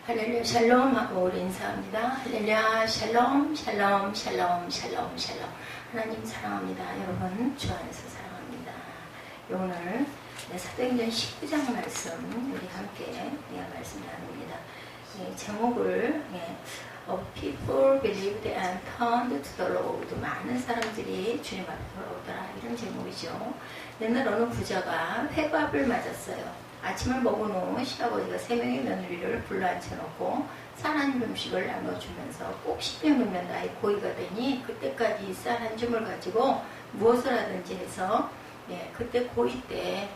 할렐루야 샬롬 하고 우리 인사합니다. 할렐루야 샬롬 샬롬 샬롬 샬롬 샬롬. 하나님 사랑합니다. 여러분 주 안에서 사랑합니다. 오늘 사도행전 19장 말씀 우리 함께 말씀 나눕니다. 제목을 Of people believed and turned to the Lord. 많은 사람들이 주님 앞에 돌아오더라, 이런 제목이죠. 옛날 어느 부자가 회갑을 맞았어요. 아침을 먹은 후 시아버지가 3명의 며느리를 불러 앉혀놓고 쌀 한 줌씩을 나눠주면서 꼭 10년이면 나의 고의가 되니 그때까지 쌀 한 줌을 가지고 무엇을 하든지 해서 그때 고의 때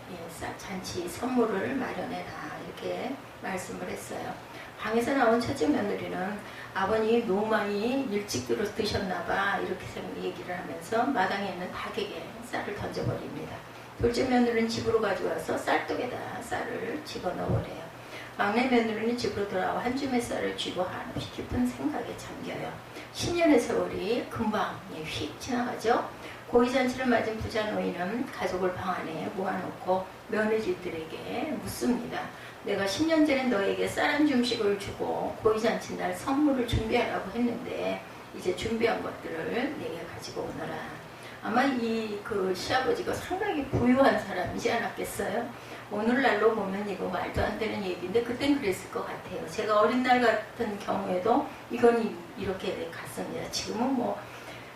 잔치 선물을 마련해라, 이렇게 말씀을 했어요. 방에서 나온 첫째 며느리는 아버님이 너무 많이 일찍 드셨나봐, 이렇게 얘기를 하면서 마당에 있는 닭에게 쌀을 던져버립니다. 둘째 며느리는 집으로 가져와서 쌀떡에다 쌀을 집어넣으래요. 막내 며느리는 집으로 돌아와 한 줌의 쌀을 쥐고 한없이 깊은 생각에 잠겨요. 10년의 세월이 금방 휙 지나가죠. 고의잔치를 맞은 부자 노인은 가족을 방 안에 모아놓고 며느리들에게 묻습니다. 내가 10년 전에 너에게 쌀 한 줌씩을 주고 고의잔치 날 선물을 준비하라고 했는데 이제 준비한 것들을 내게 가지고 오너라. 아마 그 시아버지가 상당히 부유한 사람이지 않았겠어요? 오늘날로 보면 이거 말도 안 되는 얘기인데 그땐 그랬을 것 같아요. 제가 어린 날 같은 경우에도 이건 이렇게 갔습니다. 지금은 뭐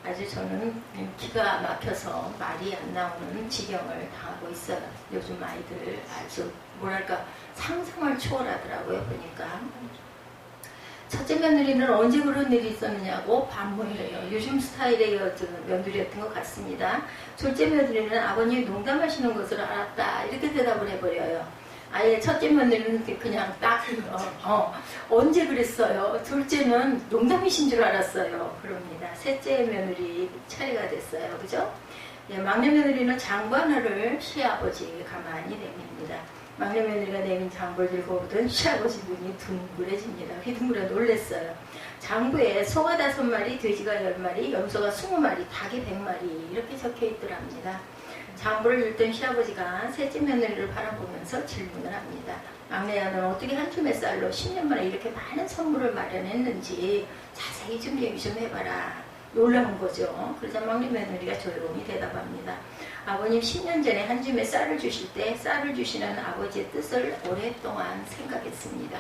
아주 저는 기가 막혀서 말이 안 나오는 지경을 당하고 있어요. 요즘 아이들 아주 뭐랄까 상상을 초월하더라고요. 보니까 첫째 며느리는 언제 그런 일이 있었느냐고 반문해요. 요즘 스타일의 며느리였던 것 같습니다. 둘째 며느리는 아버님이 농담하시는 것을 알았다, 이렇게 대답을 해버려요. 아예 첫째 며느리는 그냥 딱 언제 그랬어요? 둘째는 농담이신 줄 알았어요. 그럽니다. 셋째 며느리 차례가 됐어요. 그죠? 막내 며느리는 장부 하나를 시아버지에게 가만히 내밉니다. 막내 며느리가 내민 장부를 들고 오던 시아버지 눈이 둥그레집니다. 휘둥그레 놀랬어요. 장부에 소가 5마리, 돼지가 10마리, 염소가 20마리, 닭이 100마리 이렇게 적혀있더랍니다. 장부를 읽던 시아버지가 셋째 며느리를 바라보면서 질문을 합니다. 막내야는 어떻게 한 줌의 쌀로 10년 만에 이렇게 많은 선물을 마련했는지 자세히 좀 얘기 좀 해봐라. 놀라운 거죠. 그러자 막내 며느리가 조용히 대답합니다. 아버님 10년 전에 한 줌의 쌀을 주실 때 쌀을 주시는 아버지의 뜻을 오랫동안 생각했습니다.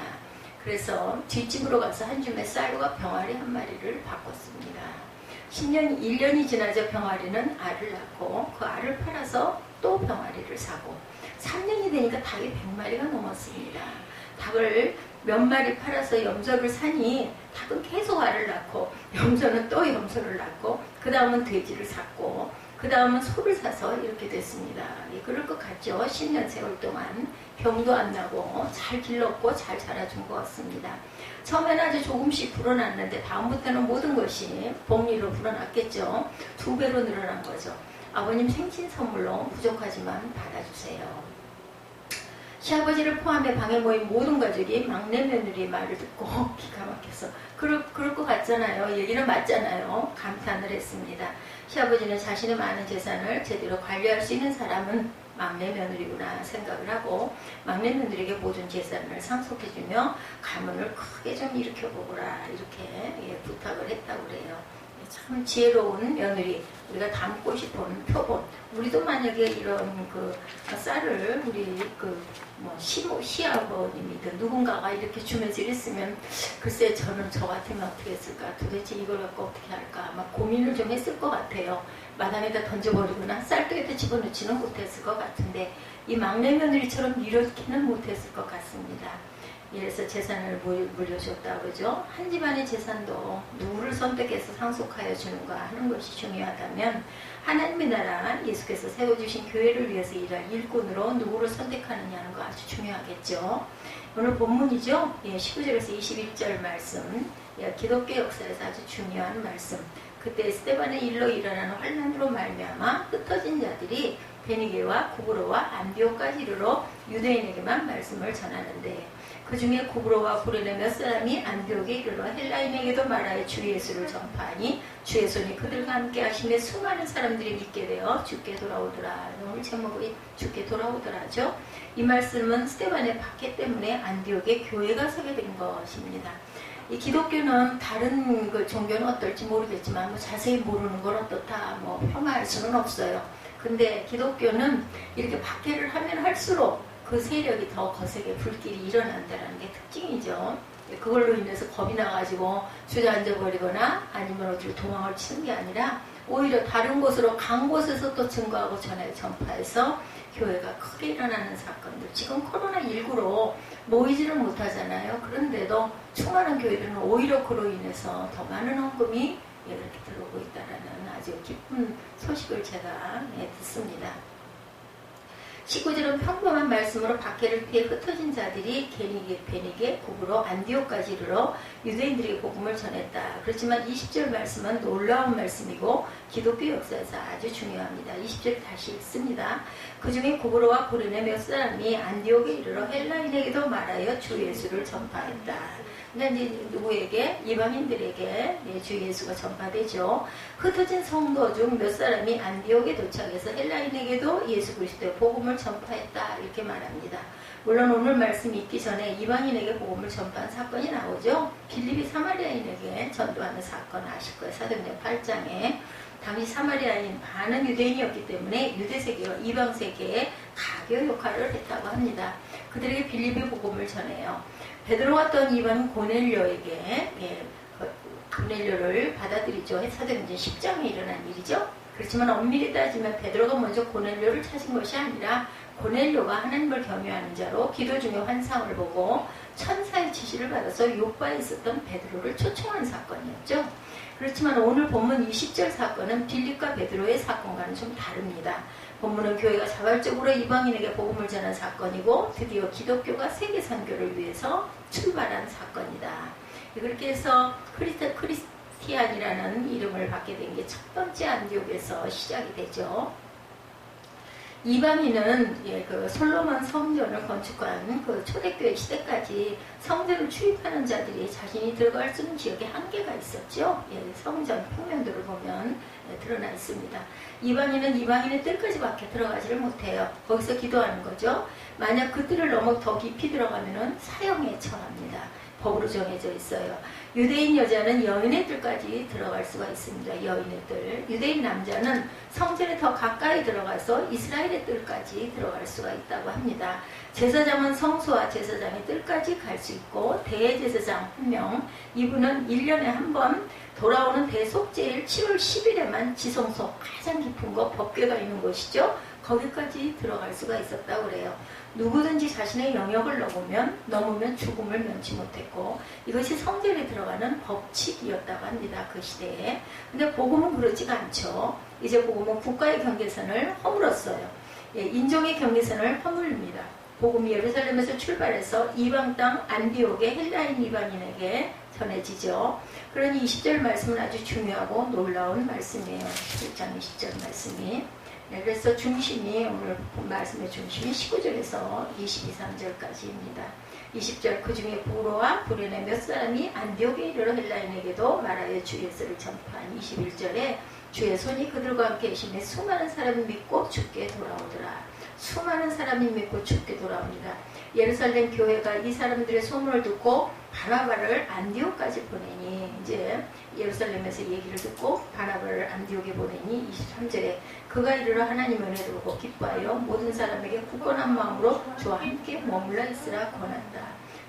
그래서 뒷집으로 가서 한 줌의 쌀과 병아리 1마리를 바꿨습니다. 1년이 지나자 병아리는 알을 낳고 그 알을 팔아서 또 병아리를 사고 3년이 되니까 닭이 100마리가 넘었습니다. 닭을 몇 마리 팔아서 염소를 사니 닭은 계속 알을 낳고 염소는 또 염소를 낳고 그 다음은 돼지를 샀고 그 다음은 소를 사서 이렇게 됐습니다. 그럴 것 같죠? 10년 세월 동안 병도 안 나고 잘 길렀고 잘 자라준 것 같습니다. 처음에는 아주 조금씩 불어났는데 다음부터는 모든 것이 복리로 불어났겠죠. 2배로 늘어난 거죠. 아버님 생신 선물로 부족하지만 받아주세요. 시아버지를 포함해 방에 모인 모든 가족이 막내 며느리의 말을 듣고 기가 막혀서 그럴 것 같잖아요. 얘기는 맞잖아요. 감탄을 했습니다. 시아버지는 자신의 많은 재산을 제대로 관리할 수 있는 사람은 막내 며느리구나 생각을 하고 막내 며느리에게 모든 재산을 상속해주며 가문을 크게 좀 일으켜보거라, 이렇게 부탁을 했다고 그래요. 참 지혜로운 며느리, 우리가 닮고 싶은 표본. 우리도 만약에 이런 쌀을 우리 시아버님이든 누군가가 이렇게 주면서 이랬으면 글쎄 저는 저 같으면 어떻게 했을까, 도대체 이걸 갖고 어떻게 할까 막 고민을 좀 했을 것 같아요. 마당에다 던져버리거나 쌀떡에다 집어넣지는 못했을 것 같은데 이 막내 며느리처럼 이렇게는 못했을 것 같습니다. 이래서 재산을 물려줬다 그러죠. 한 집안의 재산도 누구를 선택해서 상속하여 주는가 하는 것이 중요하다면 하나님의 나라, 예수께서 세워주신 교회를 위해서 일할 일꾼으로 누구를 선택하느냐는 거 아주 중요하겠죠. 오늘 본문이죠. 19절에서 21절 말씀, 기독교 역사에서 아주 중요한 말씀. 그때 스데반의 일로 일어나는 환난으로 말미암아 흩어진 자들이 베니게와 구브로와 안디옥까지 이르러 유대인에게만 말씀을 전하는데 그 중에 구브로와 구레네 몇 사람이 안디옥에 이르러 헬라인에게도 말하여 주 예수를 전파하니 주의 손이 그들과 함께 하시며 수많은 사람들이 믿게 되어 주께 돌아오더라. 오늘 제목이 주께 돌아오더라죠. 이 말씀은 스데반의 박해 때문에 안디옥에 교회가 서게 된 것입니다. 이 기독교는 다른 그 종교는 어떨지 모르겠지만 자세히 모르는 걸 어떻다 폄하할 수는 없어요. 근데 기독교는 이렇게 박해를 하면 할수록 그 세력이 더 거세게 불길이 일어난다는 게 특징이죠. 그걸로 인해서 겁이 나가지고 주저앉아 버리거나 아니면 어디로 도망을 치는 게 아니라 오히려 다른 곳으로 간 곳에서 또 증거하고 전파해서 교회가 크게 일어나는 사건들. 지금 코로나19로 모이지를 못하잖아요. 그런데도 수많은 교회들은 오히려 그로 인해서 더 많은 헌금이 이렇게 들어오고 있다는 아주 기쁜 소식을 제가 듣습니다. 19절은 평범한 말씀으로 박해를 피해 흩어진 자들이 게니게 구브로 안디옥까지 이르러 유대인들에게 복음을 전했다. 그렇지만 20절 말씀은 놀라운 말씀이고 기독교 역사에서 아주 중요합니다. 20절 다시 읽습니다. 그 중에 구브로와 고르네 몇 사람이 안디옥에 이르러 헬라인에게도 말하여 주 예수를 전파했다. 근데 이제 누구에게? 이방인들에게 주 예수가 전파되죠. 흩어진 성도 중 몇 사람이 안디옥에 도착해서 헬라인에게도 예수 그리스도의 복음을 전파했다. 이렇게 말합니다. 물론 오늘 말씀이 있기 전에 이방인에게 복음을 전파한 사건이 나오죠. 빌립이 사마리아인에게 전도하는 사건 아실 거예요. 사도행전 8장에. 당시 사마리아인 반은 유대인이었기 때문에 유대세계와 이방세계의 가교 역할을 했다고 합니다. 그들에게 빌립의 복음을 전해요. 베드로가 떤 이방인 고넬료에게 고넬료를 받아들이죠. 사도행전 10장에 일어난 일이죠. 그렇지만 엄밀히 따지면 베드로가 먼저 고넬료를 찾은 것이 아니라 고넬료가 하나님을 경외하는 자로 기도 중에 환상을 보고 천사의 지시를 받아서 요바에 있었던 베드로를 초청한 사건이었죠. 그렇지만 오늘 본문 20절 사건은 빌립과 베드로의 사건과는 좀 다릅니다. 본문은 교회가 자발적으로 이방인에게 복음을 전한 사건이고 드디어 기독교가 세계 선교를 위해서 출발한 사건이다. 그렇게 해서 크리스티안이라는 이름을 받게 된 게 첫 번째 안디옥에서 시작이 되죠. 이방인은 그 솔로몬 성전을 건축한 그 초대교회 시대까지 성전을 출입하는 자들이 자신이 들어갈 수 있는 지역에 한계가 있었죠. 성전 평면도를 보면 드러나 있습니다. 이방인은 이방인의 뜰까지밖에 들어가지를 못해요. 거기서 기도하는 거죠. 만약 그 뜰을 넘어 더 깊이 들어가면 사형에 처합니다. 법으로 정해져 있어요. 유대인 여자는 여인의 뜰까지 들어갈 수가 있습니다. 여인의 뜰. 유대인 남자는 성전에 더 가까이 들어가서 이스라엘의 뜰까지 들어갈 수가 있다고 합니다. 제사장은 성소와 제사장의 뜰까지 갈 수 있고 대제사장 한 명, 이분은 1년에 한 번 돌아오는 대속제일 7월 10일에만 지성소 가장 깊은 곳 법궤가 있는 곳이죠. 거기까지 들어갈 수가 있었다고 그래요. 누구든지 자신의 영역을 넘으면 죽음을 면치 못했고 이것이 성전에 들어가는 법칙이었다고 합니다. 그 시대에. 근데 복음은 그렇지가 않죠. 이제 복음은 국가의 경계선을 허물었어요. 인종의 경계선을 허물립니다. 복음이 예루살렘에서 출발해서 이방 땅 안디옥의 헬라인 이방인에게 전해지죠. 그러니 20절 말씀은 아주 중요하고 놀라운 말씀이에요. 7장 20절 말씀이. 그래서 중심이 오늘 말씀의 중심이 19절에서 22, 3절까지입니다. 20절 그 중에 부로와 부련의 몇 사람이 안디옥에 이르러 헬라인에게도 말하여 주 예수를 전파한 21절에 주의 손이 그들과 함께 계시며 수많은 사람이 믿고 주께 돌아오더라. 수많은 사람이 믿고 주께 돌아옵니다. 예루살렘 교회가 이 사람들의 소문을 듣고 바나바를 안디옥까지 보내니 이제 예루살렘에서 얘기를 듣고 바나바를 안디옥에 보내니 23절에 그가 이르러 하나님의 은혜를 보고 기뻐하여 모든 사람에게 굳건한 마음으로 주와 함께 머물러 있으라 권한다.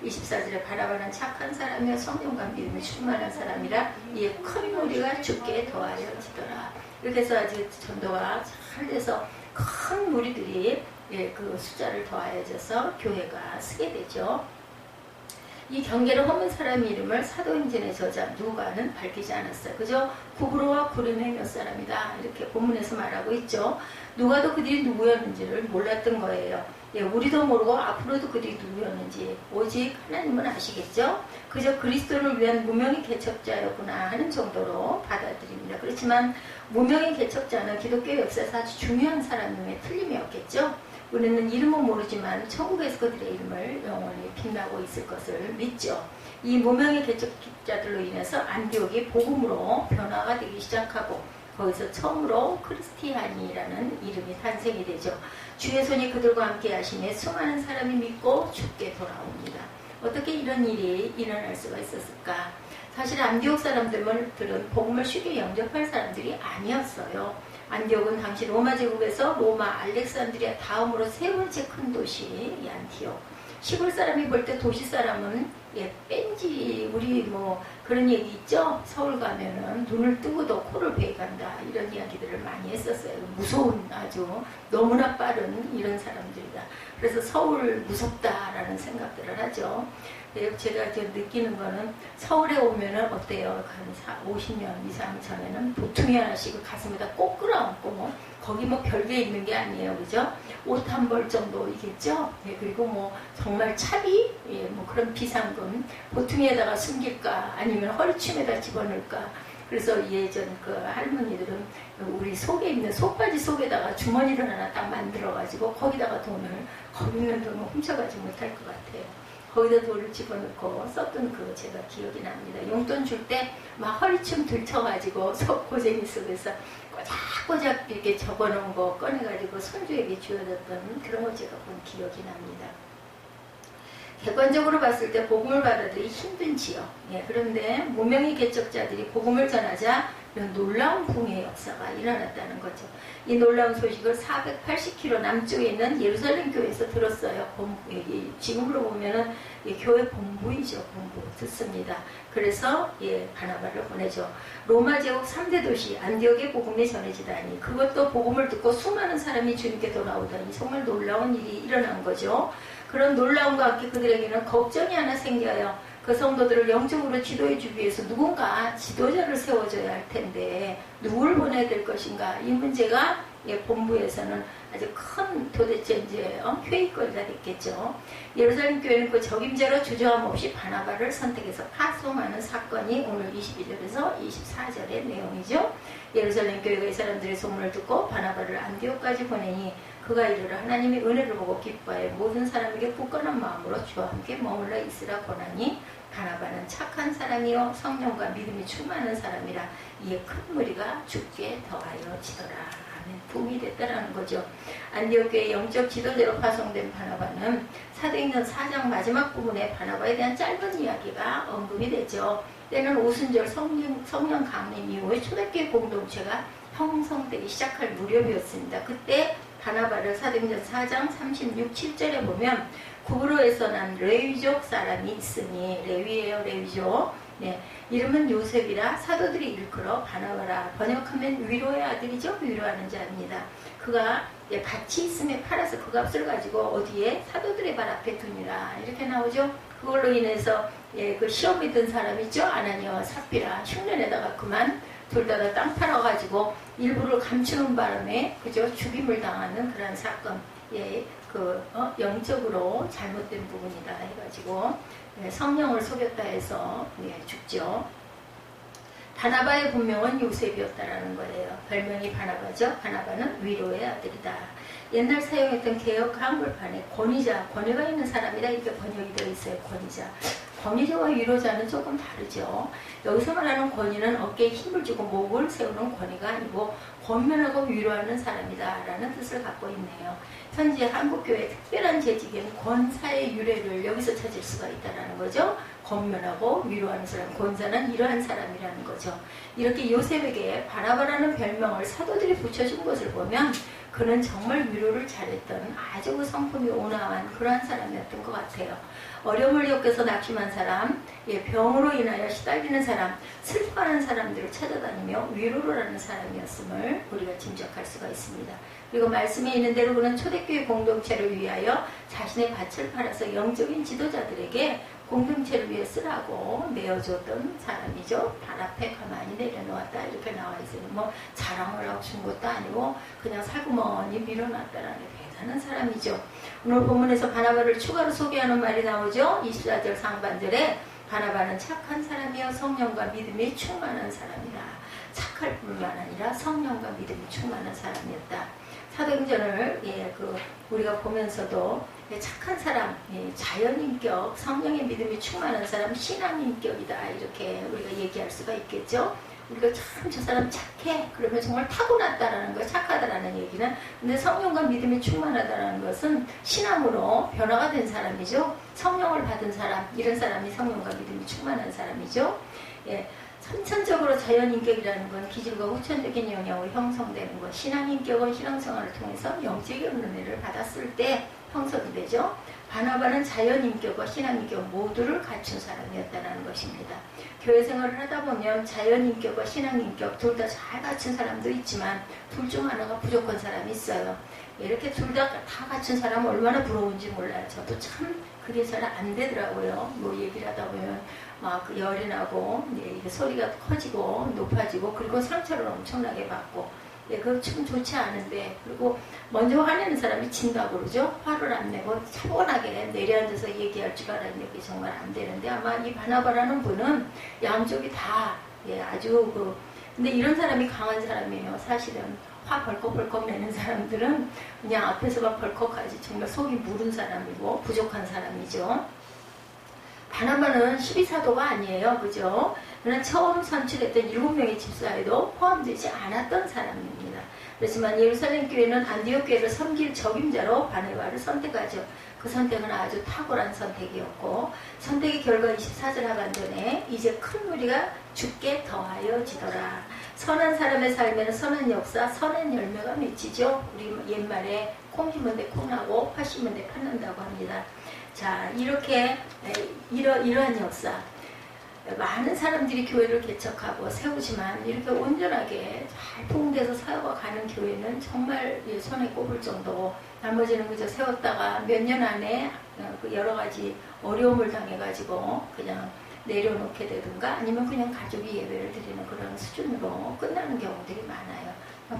24절에 바나바는 착한 사람이여 성령과 믿음이 충만한 사람이라 이에 큰 무리가 주께 더하여지더라. 이렇게 해서 아직 전도가 잘 돼서 큰 무리들이 그 숫자를 더하여져서 교회가 서게 되죠. 이 경계를 허문 사람 이름을 사도행전의 저자 누가는 밝히지 않았어요. 그저 구브로와 고르네 몇 사람이다 이렇게 본문에서 말하고 있죠. 누가도 그들이 누구였는지를 몰랐던 거예요. 우리도 모르고 앞으로도 그들이 누구였는지 오직 하나님은 아시겠죠. 그저 그리스도를 위한 무명의 개척자였구나 하는 정도로 받아들입니다. 그렇지만 무명의 개척자는 기독교 역사에서 아주 중요한 사람임에 틀림이 없겠죠. 우리는 이름은 모르지만 천국에서 그들의 이름을 영원히 빛나고 있을 것을 믿죠. 이 무명의 개척자들로 인해서 안디옥이 복음으로 변화가 되기 시작하고 거기서 처음으로 크리스티안이라는 이름이 탄생이 되죠. 주의 손이 그들과 함께 하시며 수많은 사람이 믿고 죽게 돌아옵니다. 어떻게 이런 일이 일어날 수가 있었을까? 사실 안디옥 사람들은 복음을 쉽게 영접할 사람들이 아니었어요. 안디옥은 당시 로마 제국에서 로마 알렉산드리아 다음으로 세 번째 큰 도시 이 안티옥. 시골 사람이 볼 때 도시 사람은 뺀지 우리 뭐 그런 얘기 있죠? 서울 가면은 눈을 뜨고도 코를 베간다 이런 이야기들을 많이 했었어요. 무서운 아주 너무나 빠른 이런 사람들이다. 그래서 서울 무섭다라는 생각들을 하죠. 제가 지금 느끼는 거는 서울에 오면은 어때요? 한 50년 이상 전에는 보통이 하나씩 가슴에다 꼭 끌어안고 거기 뭐 별게 있는 게 아니에요. 그죠? 옷 한 벌 정도이겠죠? 그리고 뭐 정말 차비? 뭐 그런 비상금 보통에다가 숨길까 아니면 허리춤에다 집어넣을까. 그래서 예전 그 할머니들은 우리 속에 있는 속바지 속에다가 주머니를 하나 딱 만들어가지고 거기다가 거기 있는 돈을 훔쳐가지 못할 것 같아요. 거기다 돈을 집어넣고 썼던 그거 제가 기억이 납니다. 용돈 줄 때 막 허리춤 들쳐가지고 고쟁이 속에서 꼬작꼬작 이렇게 적어놓은 거 꺼내가지고 손주에게 주어졌던 그런 거 제가 본 기억이 납니다. 객관적으로 봤을 때 복음을 받아들이기 힘든 지역. 그런데 무명의 개척자들이 복음을 전하자 이런 놀라운 붕의 역사가 일어났다는 거죠. 이 놀라운 소식을 480km 남쪽에 있는 예루살렘 교회에서 들었어요. 지금으로 보면은 교회 본부이죠. 본부 듣습니다. 그래서 바나바를 보내죠. 로마 제국 3대 도시 안디옥의 복음이 전해지다니 그것도 복음을 듣고 수많은 사람이 주님께 돌아오다니 정말 놀라운 일이 일어난 거죠. 그런 놀라움과 함께 그들에게는 걱정이 하나 생겨요. 그 성도들을 영적으로 지도해 주기 위해서 누군가 지도자를 세워줘야 할 텐데 누굴 보내야 될 것인가. 이 문제가 본부에서는 아주 큰 도대체 이제 회의거리가 됐겠죠. 예루살렘 교회는 그 적임자로 주저함 없이 바나바를 선택해서 파송하는 사건이 오늘 21절에서 24절의 내용이죠. 예루살렘 교회가 이 사람들의 소문을 듣고 바나바를 안디옥까지 보내니 그가 이르러 하나님의 은혜를 보고 기뻐해 모든 사람에게 굳건한 마음으로 주와 함께 머물러 있으라 권하니 바나바는 착한 사람이요 성령과 믿음이 충만한 사람이라 이에 큰 무리가 죽게 더하여 지더라. 아멘. 붐이 됐다라는 거죠. 안디옥 교회 영적 지도자로 파송된 바나바는 사도행전 4장 마지막 부분에 바나바에 대한 짧은 이야기가 언급이 되죠. 때는 오순절 성령 강림 이후에 초대교회 공동체가 형성되기 시작할 무렵이었습니다. 그때 바나바를 사도행전 4장 36, 7절에 보면 구브로에서 난 레위족 사람이 있으니 레위예요. 레위족. 이름은 요셉이라 사도들이 일컬어 바나바라 번역하면 위로의 아들이죠. 위로하는 자입니다. 그가 밭이 있음에 팔아서 그 값을 가지고 어디에 사도들의 발 앞에 두니라 이렇게 나오죠. 그걸로 인해서 그 시험 믿은 사람 있죠. 아나니아와 삽비라 흉년에다가 그만 둘 다 땅 팔아가지고 일부를 감추는 바람에 그저 죽임을 당하는 그런 사건. 영적으로 잘못된 부분이다 해가지고 성령을 속였다 해서 죽죠. 바나바의 본명은 요셉이었다라는 거예요. 별명이 바나바죠. 바나바는 위로의 아들이다. 옛날 사용했던 개역 한글판에 권위가 있는 사람이다 이렇게 번역이 되어 있어요. 권위자. 권위자와 위로자는 조금 다르죠. 여기서 말하는 권위는 어깨에 힘을 주고 목을 세우는 권위가 아니고 권면하고 위로하는 사람이다 라는 뜻을 갖고 있네요. 현재 한국교회의 특별한 재직에는 권사의 유래를 여기서 찾을 수가 있다는 거죠. 권면하고 위로하는 사람, 권사는 이러한 사람이라는 거죠. 이렇게 요셉에게 바나바라는 별명을 사도들이 붙여준 것을 보면 그는 정말 위로를 잘했던 아주 그 성품이 온화한 그러한 사람이었던 것 같아요. 어려움을 겪어서 낙심한 사람, 병으로 인하여 시달리는 사람, 슬퍼하는 사람들을 찾아다니며 위로를 하는 사람이었음을 우리가 짐작할 수가 있습니다. 그리고 말씀에 있는 대로 그는 초대교회 공동체를 위하여 자신의 밭을 팔아서 영적인 지도자들에게 공동체를 위해 쓰라고 내어줬던 사람이죠. 발 앞에 가만히 내려놓았다 이렇게 나와 있어요. 뭐 자랑을 하고 준 것도 아니고 그냥 살구멍이 밀어놨다라는 대단한 사람이죠. 오늘 본문에서 바나바를 추가로 소개하는 말이 나오죠. 24절 상반절에 바나바는 착한 사람이여 성령과 믿음이 충만한 사람이라. 착할 뿐만 아니라 성령과 믿음이 충만한 사람이었다. 사도행전을 우리가 보면서도 착한 사람, 자연인격, 성령의 믿음이 충만한 사람, 신앙인격이다 이렇게 우리가 얘기할 수가 있겠죠. 우리가 참 저 사람 착해 그러면 정말 타고났다라는 거, 착하다라는 얘기는, 근데 성령과 믿음이 충만하다라는 것은 신앙으로 변화가 된 사람이죠. 성령을 받은 사람, 이런 사람이 성령과 믿음이 충만한 사람이죠. 선천적으로 자연인격이라는 건 기질과 후천적인 영향으로 형성되는 것, 신앙인격은 신앙생활을 통해서 영적인 은혜를 받았을 때 형성이 되죠. 바나바는 자연인격과 신앙인격 모두를 갖춘 사람이었다는 것입니다. 교회 생활을 하다 보면 자연인격과 신앙인격 둘 다 잘 갖춘 사람도 있지만 둘 중 하나가 부족한 사람이 있어요. 이렇게 둘 다 갖춘 사람은 얼마나 부러운지 몰라요. 저도 참 그게 잘 안 되더라고요. 뭐 얘기를 하다 보면 막 열이 나고 소리가 커지고 높아지고 그리고 상처를 엄청나게 받고 그거 참 좋지 않은데, 그리고 먼저 화내는 사람이 진다고 그러죠. 화를 안 내고 차분하게 내려앉아서 얘기할 줄 알았는데 그게 정말 안 되는데, 아마 이 바나바라는 분은 양쪽이 다 아주 근데 이런 사람이 강한 사람이에요. 사실은 화 벌컥벌컥 내는 사람들은 그냥 앞에서만 벌컥하지 정말 속이 무른 사람이고 부족한 사람이죠. 바나바는 12사도가 아니에요. 그죠? 그러나 처음 선출했던 7명의 집사에도 포함되지 않았던 사람입니다. 그렇지만 예루살렘 교회는 안디옥 교회를 섬길 적임자로 바나바를 선택하죠. 그 선택은 아주 탁월한 선택이었고, 선택의 결과 24절 하반전에 이제 큰 무리가 죽게 더하여지더라. 선한 사람의 삶에는 선한 역사, 선한 열매가 맺히죠. 우리 옛말에 콩 심은 데 콩나고 팥 심은 데 팥난다고 합니다. 자, 이렇게 이러한 역사, 많은 사람들이 교회를 개척하고 세우지만 이렇게 온전하게 잘 통돼서 세워가는 교회는 정말 손에 꼽을 정도고, 나머지는 그저 세웠다가 몇 년 안에 여러 가지 어려움을 당해가지고 그냥 내려놓게 되든가 아니면 그냥 가족이 예배를 드리는 그런 수준으로 끝나는 경우들이 많아요.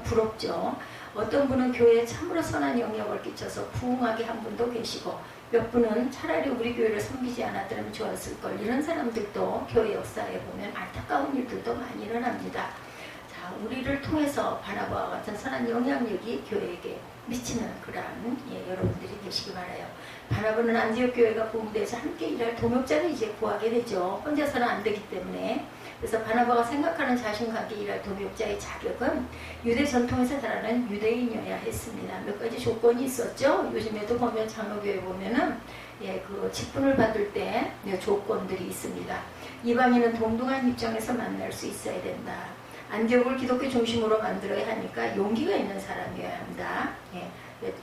부럽죠. 어떤 분은 교회에 참으로 선한 영향을 끼쳐서 부흥하게 한 분도 계시고, 몇 분은 차라리 우리 교회를 섬기지 않았더라면 좋았을걸, 이런 사람들도 교회 역사에 보면 안타까운 일들도 많이 일어납니다. 자, 우리를 통해서 바나바와 같은 선한 영향력이 교회에게 미치는 그러한 여러분들이 되시기 바라요. 바나바는 안디옥 교회가 부흥돼서 함께 일할 동역자를 이제 구하게 되죠. 혼자서는 안 되기 때문에. 그래서 바나바가 생각하는 자신과 함께 일할 동역자의 자격은 유대 전통에서 자라는 유대인이어야 했습니다. 몇 가지 조건이 있었죠. 요즘에도 보면 장로교회 보면은 그 직분을 받을 때 조건들이 있습니다. 이방인은 동등한 입장에서 만날 수 있어야 된다. 안디옥을 기독교 중심으로 만들어야 하니까 용기가 있는 사람이어야 한다.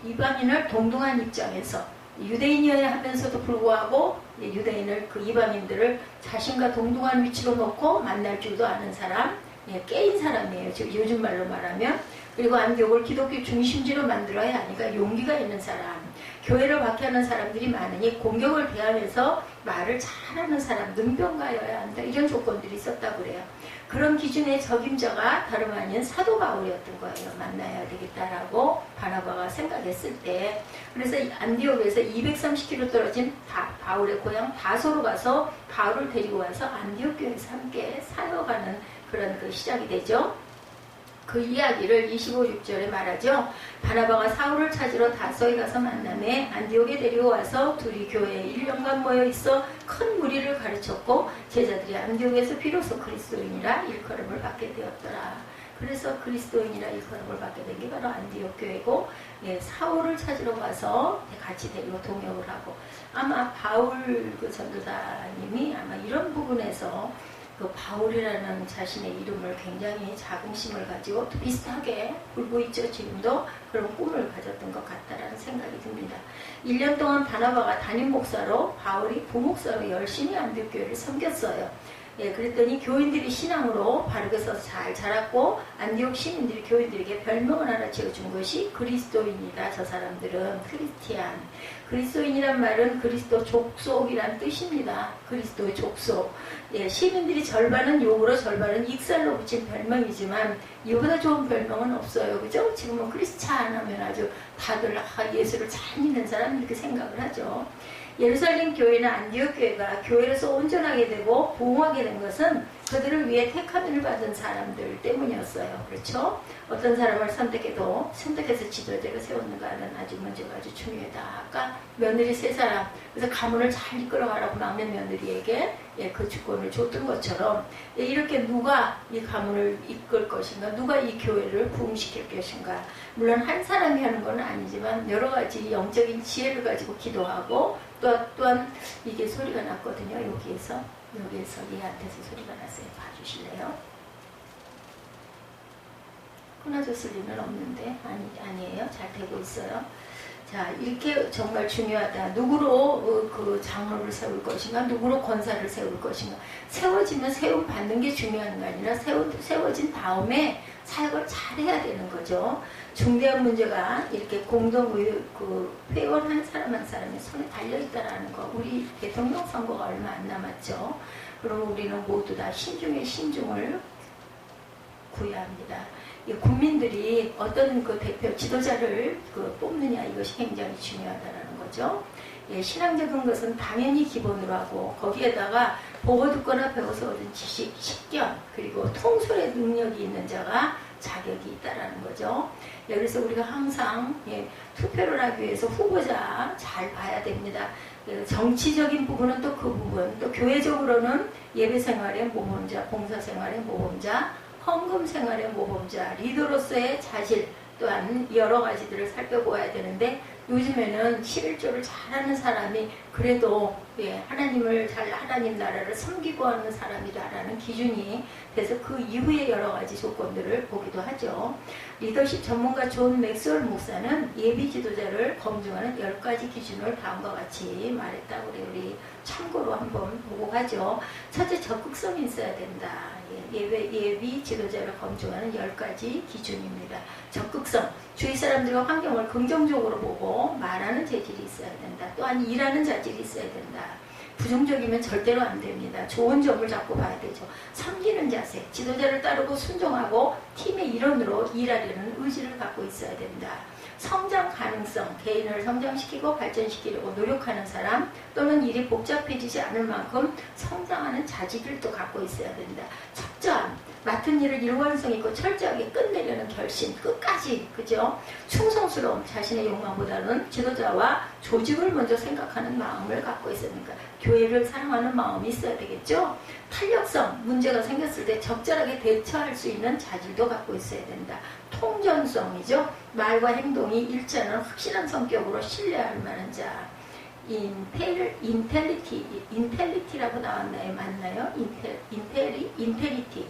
이방인을 동등한 입장에서, 유대인이어야 하면서도 불구하고 유대인을, 그 이방인들을 자신과 동등한 위치로 놓고 만날 줄도 아는 사람, 깨인 사람이에요. 요즘 말로 말하면. 그리고 안디옥을 기독교 중심지로 만들어야 하니까 용기가 있는 사람, 교회를 박해하는 사람들이 많으니 공격을 대하면서 말을 잘하는 사람, 능병가여야 한다. 이런 조건들이 있었다고 그래요. 그런 기준의 적임자가 다름 아닌 사도 바울이었던 거예요. 만나야 되겠다라고 바나바가 생각했을 때. 그래서 안디옥에서 230km 떨어진 바울의 고향 다소로 가서 바울을 데리고 와서 안디옥 교회에서 함께 사역하는 그런 시작이 되죠. 그 이야기를 25, 6절에 말하죠. 바나바가 사울을 찾으러 다소에 가서 만남에 안디옥에 데리고 와서 둘이 교회에 1년간 모여 있어 큰 무리를 가르쳤고, 제자들이 안디옥에서 비로소 그리스도인이라 일컬음을 받게 되었더라. 그래서 그리스도인이라 일컬음을 받게 된 게 바로 안디옥 교회고, 사울을 찾으러 가서 같이 데리고 동역을 하고, 아마 바울 전도사님이 아마 이런 부분에서 그 바울이라는 자신의 이름을 굉장히 자긍심을 가지고 또 비슷하게 울고 있죠. 지금도 그런 꿈을 가졌던 것 같다라는 생각이 듭니다. 1년 동안 바나바가 담임 목사로, 바울이 부목사로 열심히 안디옥 교회를 섬겼어요. 그랬더니 교인들이 신앙으로 바르게 서서 잘 자랐고, 안디옥 시민들이 교인들에게 별명을 하나 지어준 것이 그리스도인이다. 저 사람들은 크리스티안. 그리스도인이란 말은 그리스도 족속이란 뜻입니다. 그리스도의 족속. 시민들이 절반은 욕으로 절반은 익살로 붙인 별명이지만 이보다 좋은 별명은 없어요. 그죠? 지금은 크리스찬 하면 아주 다들 예수를 잘 믿는 사람 이렇게 생각을 하죠. 예루살렘 교회나 안디옥 교회가 교회로서 온전하게 되고 부흥하게 된 것은 그들을 위해 택함을 받은 사람들 때문이었어요. 그렇죠? 어떤 사람을 선택해서 지도자가 세웠는가는 아주 문제가 아주 중요하다. 아까 며느리 3사람, 그래서 가문을 잘 이끌어가라고 막내 며느리에게 그 주권을 줬던 것처럼 이렇게 누가 이 가문을 이끌 것인가, 누가 이 교회를 부흥시킬 것인가. 물론 한 사람이 하는 건 아니지만 여러 가지 영적인 지혜를 가지고 기도하고 또한 이게 소리가 났거든요. 여기에서 얘한테서 소리가 났어요. 봐주실래요? 끊어졌을 리는 없는데 아니에요. 잘 되고 있어요. 자, 이렇게 정말 중요하다. 누구로 그 장로를 세울 것인가, 누구로 권사를 세울 것인가. 세워지면 세움 받는 게 중요한 게 아니라 세워진 다음에 사역을 잘 해야 되는 거죠. 중대한 문제가 이렇게 회원 한 사람 한 사람의 손에 달려있다라는 거. 우리 대통령 선거가 얼마 안 남았죠. 그럼 우리는 모두 다 신중에 신중을 구해야 합니다. 국민들이 어떤 그 대표 지도자를 뽑느냐, 이것이 굉장히 중요하다는 거죠. 신앙적인 것은 당연히 기본으로 하고 거기에다가 보고 듣거나 배워서 얻은 지식, 식견, 그리고 통솔의 능력이 있는 자가 자격이 있다라는 거죠. 그래서 우리가 항상 투표를 하기 위해서 후보자 잘 봐야 됩니다. 정치적인 부분은 또 그 부분, 또 교회적으로는 예배생활의 모범자, 봉사생활의 모범자, 헌금생활의 모범자, 리더로서의 자질, 또한 여러 가지들을 살펴보아야 되는데 요즘에는 11조를 잘하는 사람이 그래도 하나님 나라를 섬기고 하는 사람이다라는 기준이 돼서 그 이후에 여러 가지 조건들을 보기도 하죠. 리더십 전문가 존 맥스웰 목사는 예비 지도자를 검증하는 10가지 기준을 다음과 같이 말했다고 그래요. 우리 참고로 한번 보고 가죠. 첫째, 적극성이 있어야 된다. 예비 지도자를 검증하는 10가지 기준입니다. 적극성, 주위 사람들과 환경을 긍정적으로 보고 말하는 재질이 있어야 된다. 또한 일하는 자질이 있어야 된다. 부정적이면 절대로 안 됩니다. 좋은 점을 잡고 봐야 되죠. 섬기는 자세, 지도자를 따르고 순종하고 팀의 일원으로 일하려는 의지를 갖고 있어야 된다. 성장 가능성, 개인을 성장시키고 발전시키려고 노력하는 사람, 또는 일이 복잡해지지 않을 만큼 성장하는 자질을 또 갖고 있어야 된다. 적절함, 맡은 일을 일관성 있고 철저하게 끝내려는 결심, 끝까지, 그죠? 충성스러움, 자신의 욕망보다는 지도자와 조직을 먼저 생각하는 마음을 갖고 있어야 되니까 교회를 사랑하는 마음이 있어야 되겠죠? 탄력성, 문제가 생겼을 때 적절하게 대처할 수 있는 자질도 갖고 있어야 된다. 통전성이죠. 말과 행동이 일치하는 확실한 성격으로 신뢰할 만한 자. 인텔리티라고 나왔나요? 맞나요? 인텔리티.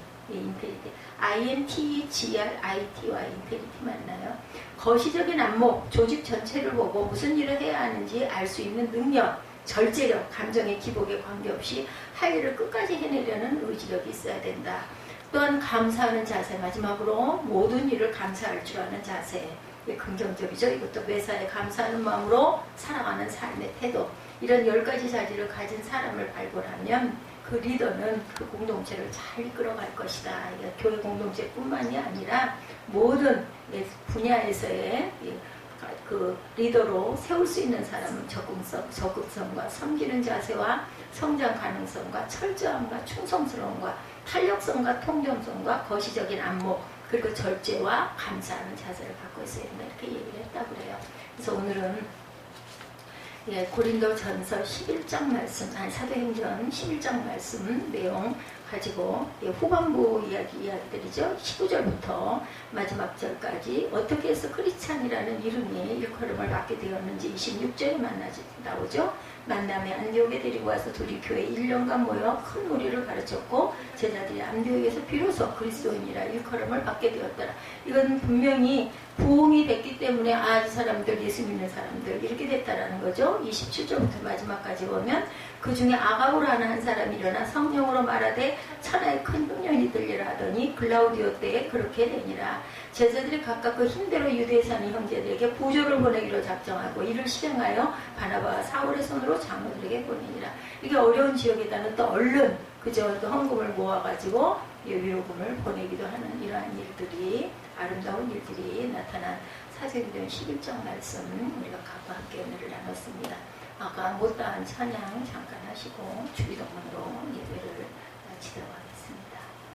INTEGRIT와 인텔리티 맞나요? 거시적인 안목, 조직 전체를 보고 무슨 일을 해야 하는지 알 수 있는 능력, 절제력, 감정의 기복에 관계없이 할 일을 끝까지 해내려는 의지력이 있어야 된다. 또한 감사하는 자세, 마지막으로 모든 일을 감사할 줄 아는 자세. 긍정적이죠. 이것도 매사에 감사하는 마음으로 살아가는 삶의 태도. 이런 10가지 자질을 가진 사람을 발굴하면 그 리더는 그 공동체를 잘 이끌어갈 것이다. 교회 공동체뿐만이 아니라 모든 분야에서의 그 리더로 세울 수 있는 사람은 적극성과 섬기는 자세와 성장 가능성과 철저함과 충성스러움과 탄력성과 통정성과 거시적인 안목, 그리고 절제와 감사하는 자세를 갖고 있어야 된다. 이렇게 얘기를 했다고 그래요. 그래서 오늘은 고린도전서 11장 말씀, 사도행전 11장 말씀 내용 가지고 후반부 이야기들이죠. 19절부터 마지막 절까지 어떻게 해서 크리스찬이라는 이름이 일컬음을 받게 되었는지 26절에 나오죠. 만남에 안디옥에 데리고 와서 둘이 교회 1년간 모여 큰 무리를 가르쳤고 제자들이 안디옥에서 비로소 그리스도인이라 일컬음을 받게 되었더라. 이건 분명히 부흥이 됐기 때문에 이 사람들, 예수 믿는 사람들 이렇게 됐다라는 거죠. 27절부터 마지막까지 보면 그 중에 아가보라는 한 사람이 일어나 성령으로 말하되 천하에 큰 흉년이 들리라 하더니 글라우디오 때에 그렇게 되니라. 제자들이 각각 그 힘대로 유대에 사는 형제들에게 부조를 보내기로 작정하고 이를 실행하여 바나바와 사울의 손으로 장로들에게 보내니라. 이게 어려운 지역에다는 또 얼른 그저 또 헌금을 모아가지고 예비로금을 보내기도 하는 이러한 일들이, 아름다운 일들이 나타난 사도행전 11장 말씀 우리가 갖고 함께 은혜를 나눴습니다. 아까 못다한 찬양 잠깐 하시고 주기도문으로 예배를 마치도록 하겠습니다.